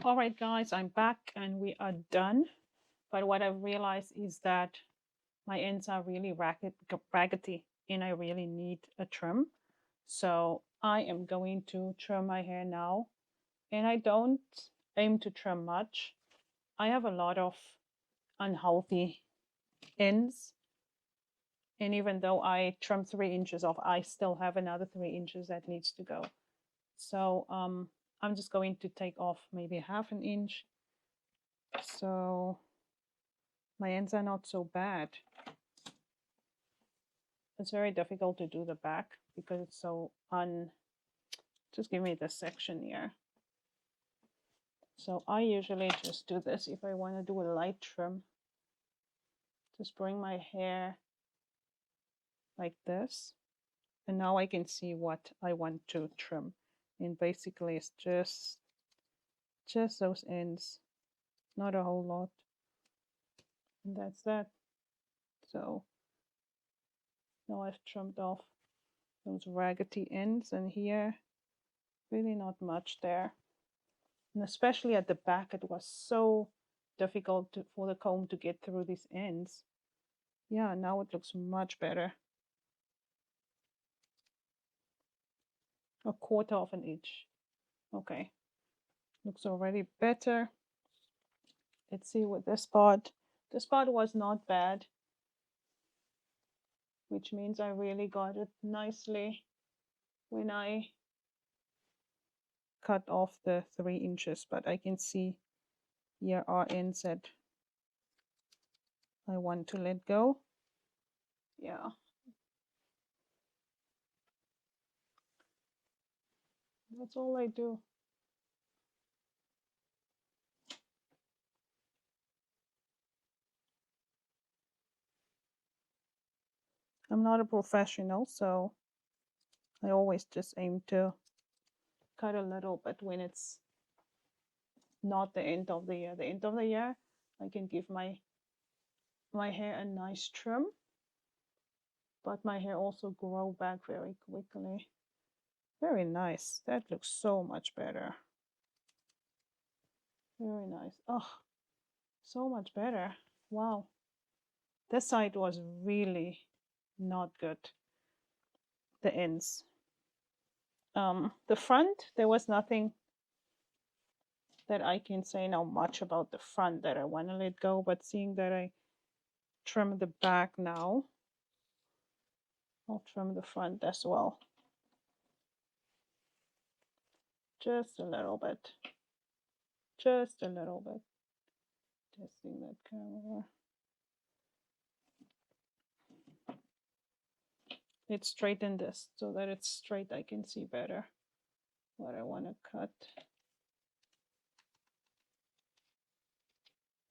All right, guys, I'm back and we are done. But what I've realized is that my ends are really raggedy and I really need a trim. So I am going to trim my hair now. And I don't aim to trim much. I have a lot of unhealthy ends. And even though I trim 3 inches off, I still have another 3 inches that needs to go. So I'm just going to take off maybe half an inch. So my ends are not so bad. It's very difficult to do the back because it's so just give me this section here. So I usually just do this if I want to do a light trim. Just bring my hair like this. And now I can see what I want to trim. And basically it's just those ends, not a whole lot. And that's that. So now I've trimmed off those raggedy ends, and here really not much there. And especially at the back, it was so difficult for the comb to get through these ends. Yeah, now it looks much better. A quarter of an inch. Okay, looks already better. Let's see with this part. This part was not bad, which means I really got it nicely when I cut off the 3 inches, but I can see here are ends that I want to let go. Yeah. That's all I do. I'm not a professional, so I always just aim to cut a little bit when it's not the end of the year. The end of the year, I can give my hair a nice trim, but my hair also grow back very quickly. Very nice. That looks so much better. Very nice. Oh, so much better. Wow. This side was really not good. The ends. The front, there was nothing that I can say now much about the front that I want to let go, but seeing that I trim the back now, I'll trim the front as well. Just a little bit. Just a little bit. Testing that camera. Let's straighten this so that it's straight. I can see better what I want to cut.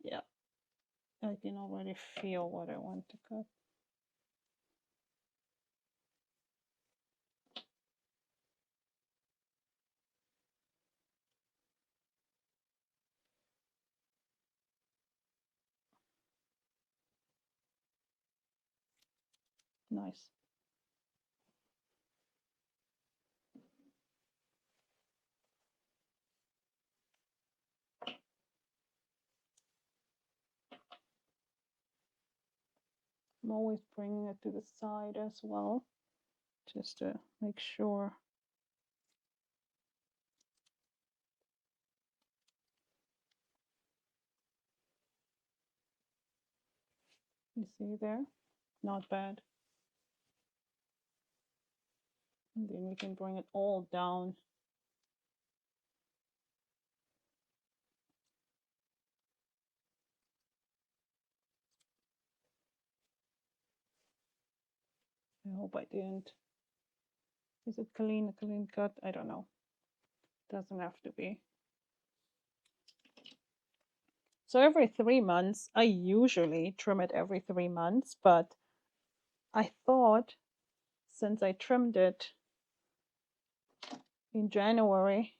Yeah, I can already feel what I want to cut. Nice. I'm always bringing it to the side as well, just to make sure. You see there? Not bad. And then we can bring it all down. I hope I didn't. Is it a clean cut? I don't know. Doesn't have to be. So every 3 months, I usually trim it every 3 months, but I thought since I trimmed it in January,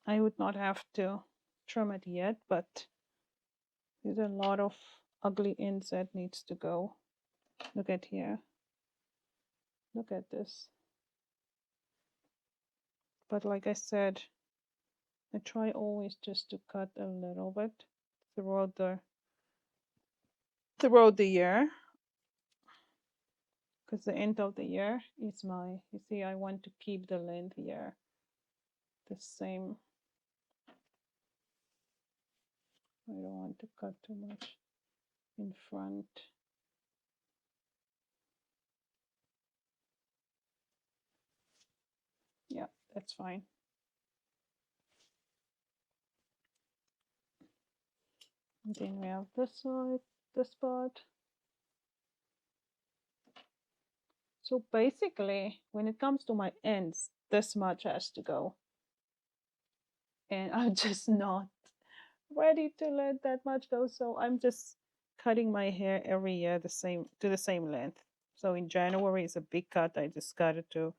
I would not have to trim it yet, but there's a lot of ugly ends that needs to go. Look at here. Look at this. But like I said, I try always just to cut a little bit throughout the year, because the end of the year is you see, I want to keep the length here the same. I don't want to cut too much in front. Yeah, that's fine. And then we have this side, this part. So basically, when it comes to my ends, this much has to go. And I'm just not ready to let that much go. So I'm just cutting my hair every year to the same length. So in January is a big cut. I just cut it to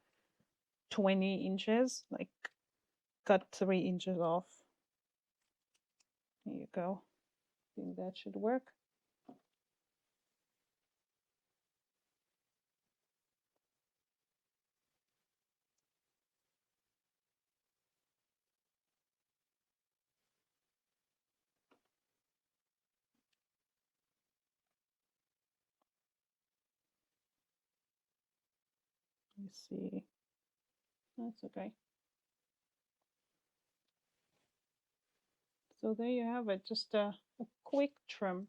20 inches, like cut 3 inches off. Here you go. I think that should work. Let me see. That's okay. So there you have it, just a quick trim.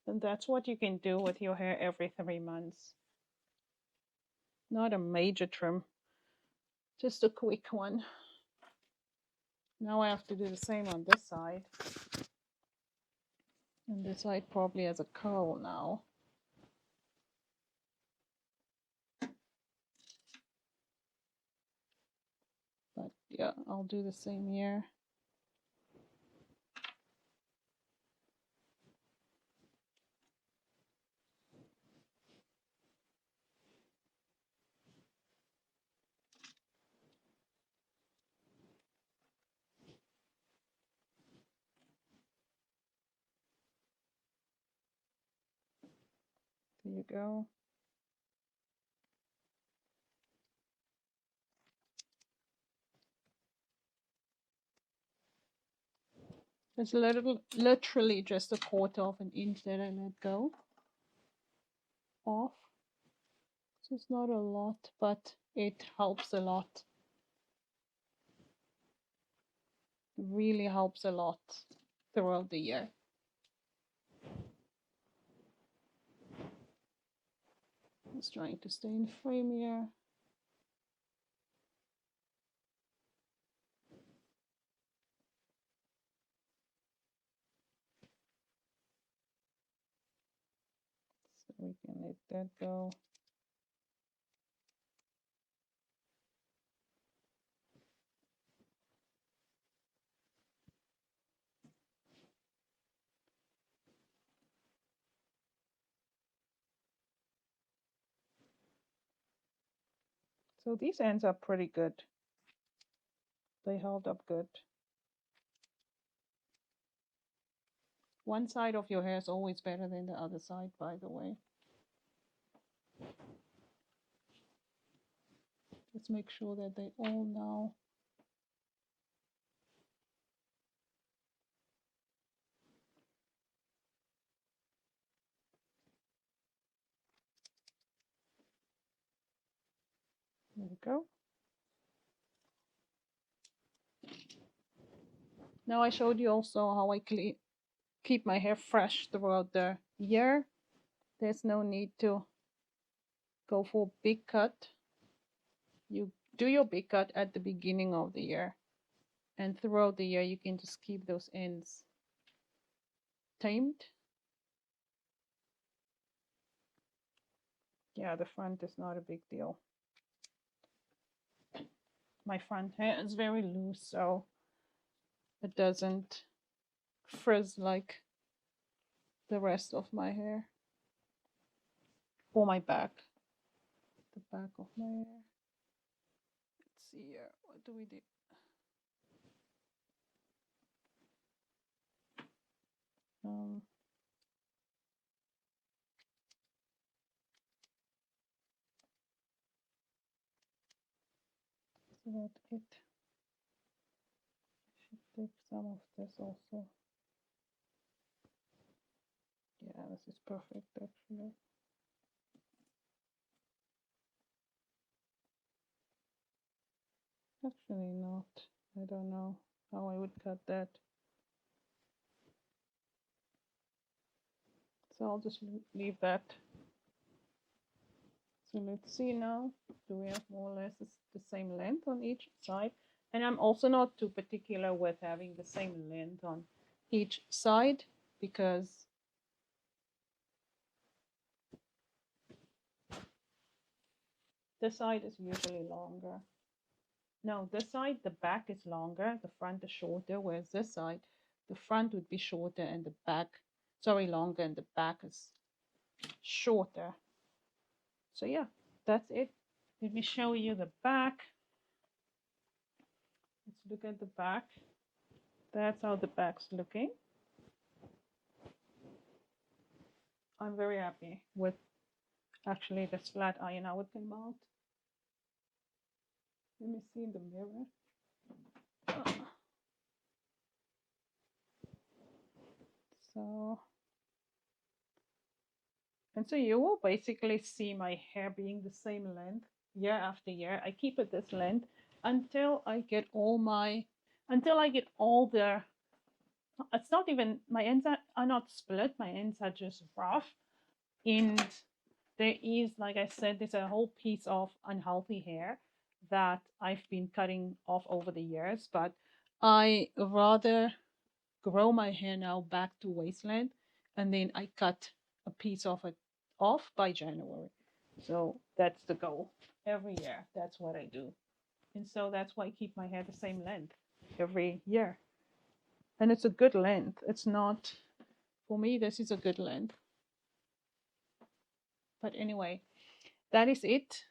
And that's what you can do with your hair every 3 months. Not a major trim, just a quick one. Now I have to do the same on this side. And this side probably has a curl now. But yeah, I'll do the same here. There you go. It's literally just 1/4 of an inch that I let go off. So it's not a lot, but it helps a lot. It really helps a lot throughout the year. Just trying to stay in frame here. So we can let that go. So these ends are pretty good. They held up good. One side of your hair is always better than the other side, by the way. Just make sure that they all now there we go. Now I showed you also how I keep my hair fresh throughout the year. There's no need to go for a big cut. You do your big cut at the beginning of the year, and throughout the year you can just keep those ends tamed. Yeah, the front is not a big deal. My front hair is very loose, so it doesn't frizz like the rest of my hair. Or my back. The back of my hair. Let's see here. What do we do? Um, about it. I should take some of this also. Yeah, this is perfect actually. Actually not. I don't know how I would cut that. So I'll just leave that. So let's see now. Do we have more or less the same length on each side? And I'm also not too particular with having the same length on each side because this side is usually longer. No, this side, the back is longer, the front is shorter, whereas this side, the front would be shorter and the back, sorry, longer and the back is shorter. So yeah, that's it. Let me show you the back. Let's look at the back. That's how the back's looking. I'm very happy with actually this flat iron how it came out. Let me see in the mirror. So, and so you will basically see my hair being the same length year after year. I keep it this length until I get all the, it's not even, my ends are not split, my ends are just rough. And there is, like I said, there's a whole piece of unhealthy hair that I've been cutting off over the years, but I rather grow my hair now back to waistline and then I cut a piece of it off by January. So that's the goal every year. That's what I do. And so that's why I keep my hair the same length every year. And it's a good length. It's not, for me, this is a good length. But anyway, that is it.